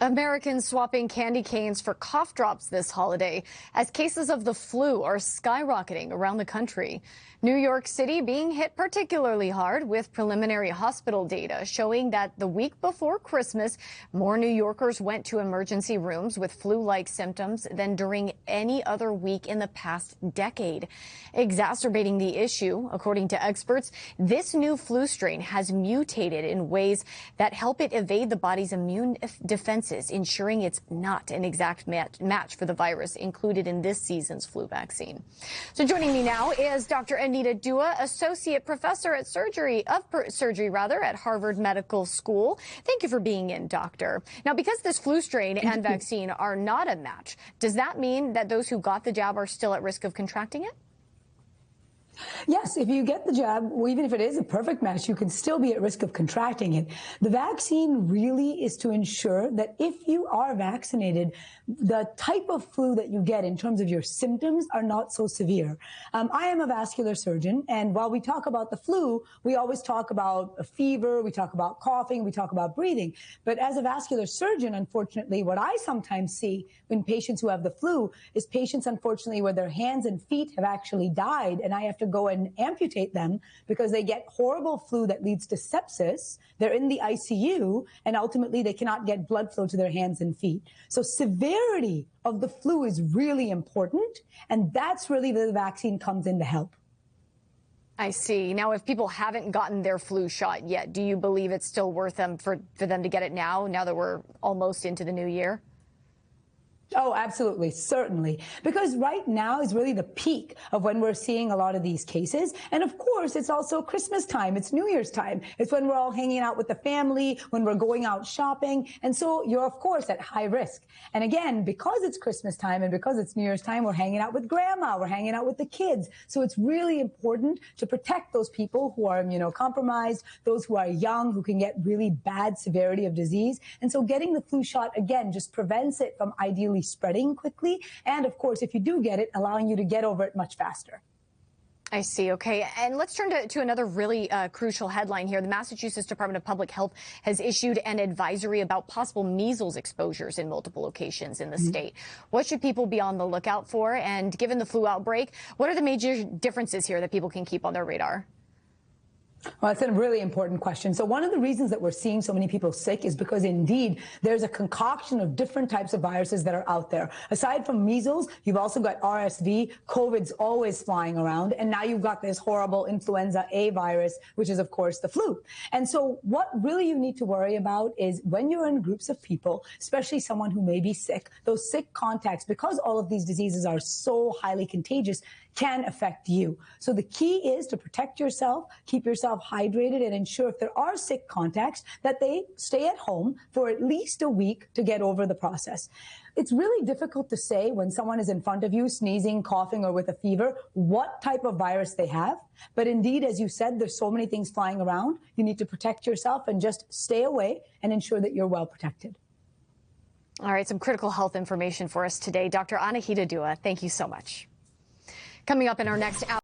Americans swapping candy canes for cough drops this holiday as cases of the flu are skyrocketing around the country. New York City being hit particularly hard with preliminary hospital data showing that the week before Christmas, more New Yorkers went to emergency rooms with flu-like symptoms than during any other week in the past decade. Exacerbating the issue, according to experts, this new flu strain has mutated in ways that help it evade the body's immune defenses, ensuring it's not an exact match for the virus included in this season's flu vaccine. So joining me now is Dr. Anahita Dua, Associate Professor at Surgery at Harvard Medical School. Thank you for being in, Doctor. Now, because this flu strain and vaccine are not a match, does that mean that those who got the jab are still at risk of contracting it? Yes, if you get the jab, even if it is a perfect match, you can still be at risk of contracting it. The vaccine really is to ensure that if you are vaccinated, the type of flu that you get in terms of your symptoms are not so severe. I am a vascular surgeon, and while we talk about the flu, we always talk about a fever, we talk about coughing, we talk about breathing. But as a vascular surgeon, unfortunately, what I sometimes see in patients who have the flu is patients, unfortunately, where their hands and feet have actually died, and I have to go and amputate them because they get horrible flu that leads to sepsis. They're in the ICU, and ultimately they cannot get blood flow to their hands and feet. So severity of the flu is really important, and that's really where the vaccine comes in to help. I see. Now, if people haven't gotten their flu shot yet, do you believe it's still worth them for them to get it now that we're almost into the new year? Oh, absolutely. Certainly. Because right now is really the peak of when we're seeing a lot of these cases. And of course, it's also Christmas time. It's New Year's time. It's when we're all hanging out with the family, when we're going out shopping. And so you're, of course, at high risk. And again, because it's Christmas time and because it's New Year's time, we're hanging out with grandma, we're hanging out with the kids. So it's really important to protect those people who are immunocompromised, those who are young, who can get really bad severity of disease. And so getting the flu shot, again, just prevents it from ideally spreading quickly, and of course, if you do get it, allowing you to get over it much faster. I see. Okay. And let's turn to another really crucial headline here. The Massachusetts Department of Public Health has issued an advisory about possible measles exposures in multiple locations in the state. What should people be on the lookout for? And given the flu outbreak, what are the major differences here that people can keep on their radar? Well, that's a really important question. So one of the reasons that we're seeing so many people sick is because indeed there's a concoction of different types of viruses that are out there. Aside from measles, you've also got RSV, COVID's always flying around, and now you've got this horrible influenza A virus, which is of course the flu. And so what really you need to worry about is when you're in groups of people, especially someone who may be sick, those sick contacts, because all of these diseases are so highly contagious, can affect you. So the key is to protect yourself, keep yourself hydrated, and ensure if there are sick contacts that they stay at home for at least a week to get over the process. It's really difficult to say when someone is in front of you sneezing, coughing, or with a fever, what type of virus they have. But indeed, as you said, there's so many things flying around. You need to protect yourself and just stay away and ensure that you're well protected. All right, some critical health information for us today. Dr. Anahita Dua, thank you so much. Coming up in our next hour.